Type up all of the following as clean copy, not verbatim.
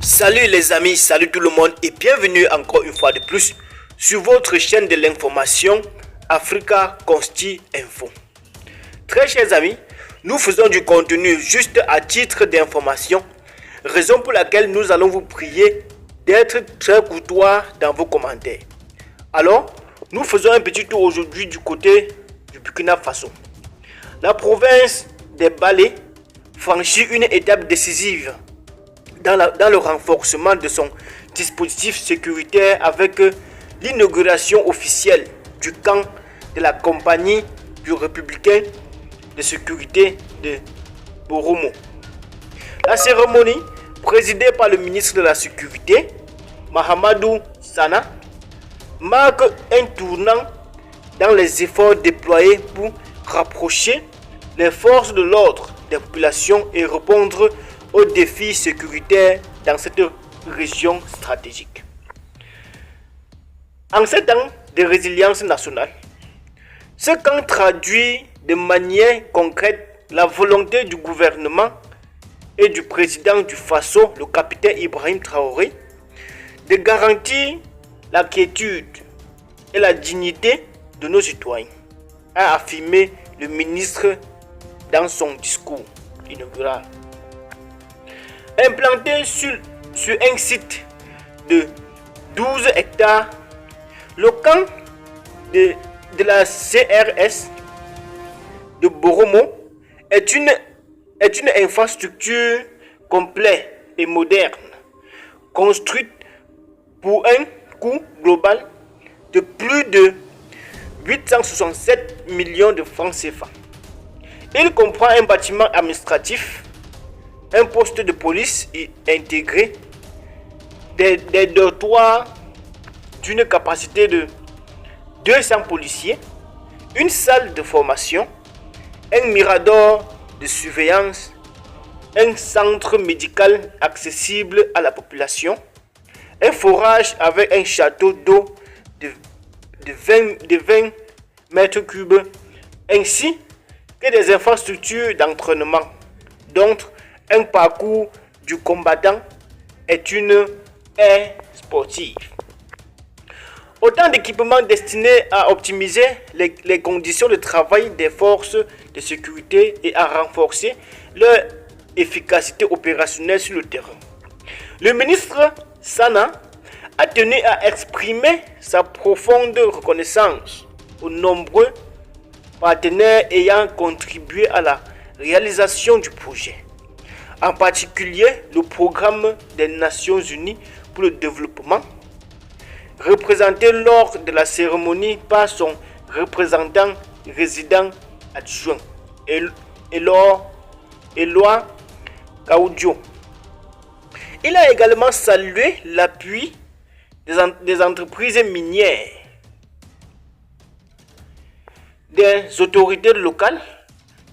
Salut les amis, salut tout le monde et bienvenue encore une fois de plus sur votre chaîne de l'information Africa Consti Info. Très chers amis, nous faisons du contenu juste à titre d'information, raison pour laquelle nous allons vous prier d'être très courtois dans vos commentaires. Alors, nous faisons un petit tour aujourd'hui du côté du Burkina Faso. La province des Balé franchit une étape décisive dans le renforcement de son dispositif sécuritaire avec l'inauguration officielle du camp de la compagnie du républicain de sécurité de Boromo. La cérémonie, présidée par le ministre de la Sécurité, Mahamadou Sana, marque un tournant dans les efforts déployés pour rapprocher les forces de l'ordre des populations et répondre aux défis sécuritaires dans cette région stratégique. En ces temps de résilience nationale, ce camp traduit de manière concrète la volonté du gouvernement et du président du Faso, le capitaine Ibrahim Traoré, de garantir la quiétude et la dignité de nos citoyens, a affirmé le ministre dans son discours inaugural. Implanté sur un site de 12 hectares, le camp de la CRS de Boromo est une infrastructure complète et moderne, construite pour un coût global de plus de 867 millions de francs CFA. Il comprend un bâtiment administratif, un poste de police intégré, des dortoirs d'une capacité de 200 policiers, une salle de formation, un mirador de surveillance, un centre médical accessible à la population, un forage avec un château d'eau de 20 mètres cubes, ainsi que des infrastructures d'entraînement, dont un parcours du combattant est une aire sportive. Autant d'équipements destinés à optimiser les conditions de travail des forces de sécurité et à renforcer leur efficacité opérationnelle sur le terrain. Le ministre Sana a tenu à exprimer sa profonde reconnaissance aux nombreux partenaires ayant contribué à la réalisation du projet. En particulier le programme des Nations Unies pour le développement, représenté lors de la cérémonie par son représentant résident adjoint, Eloi Kaudio. Il a également salué l'appui des entreprises minières, des autorités locales,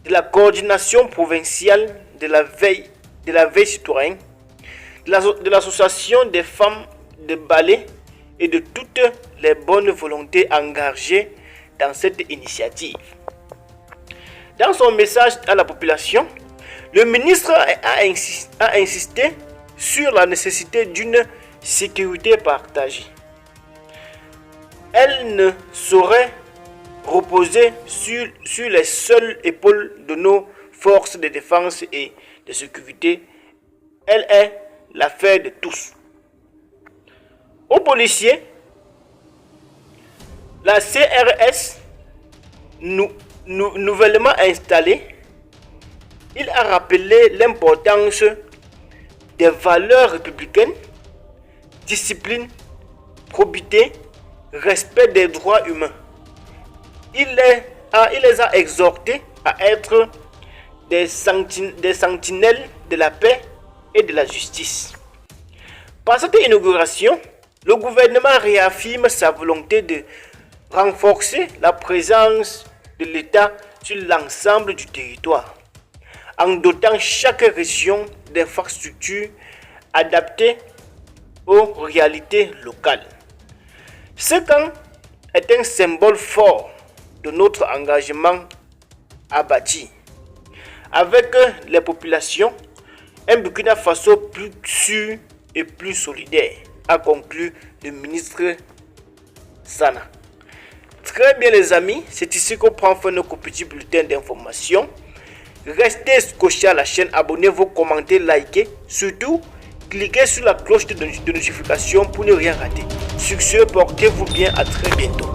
de la coordination provinciale de la veille citoyenne, de l'association des femmes de Balé et de toutes les bonnes volontés engagées dans cette initiative. Dans son message à la population, le ministre a insisté sur la nécessité d'une sécurité partagée. Elle ne saurait reposer sur les seules épaules de nos forces de défense et de sécurité. Elle est l'affaire de tous. Aux policiers, la CRS nouvellement installée, il a rappelé l'importance des valeurs républicaines, discipline, probité, respect des droits humains. Il les a exhortés à être des sentinelles de la paix et de la justice. Par cette inauguration, le gouvernement réaffirme sa volonté de renforcer la présence de l'État sur l'ensemble du territoire, en dotant chaque région d'infrastructures adaptées aux réalités locales. Ce camp est un symbole fort de notre engagement à bâtir, avec les populations, un Burkina Faso plus sûr et plus solidaire, a conclu le ministre Sana. Très bien les amis, c'est ici qu'on prend fin notre petit bulletin d'information. Restez scotchés à la chaîne, abonnez-vous, commentez, likez, surtout cliquez sur la cloche de notification pour ne rien rater. Sur ce, portez-vous bien, à très bientôt.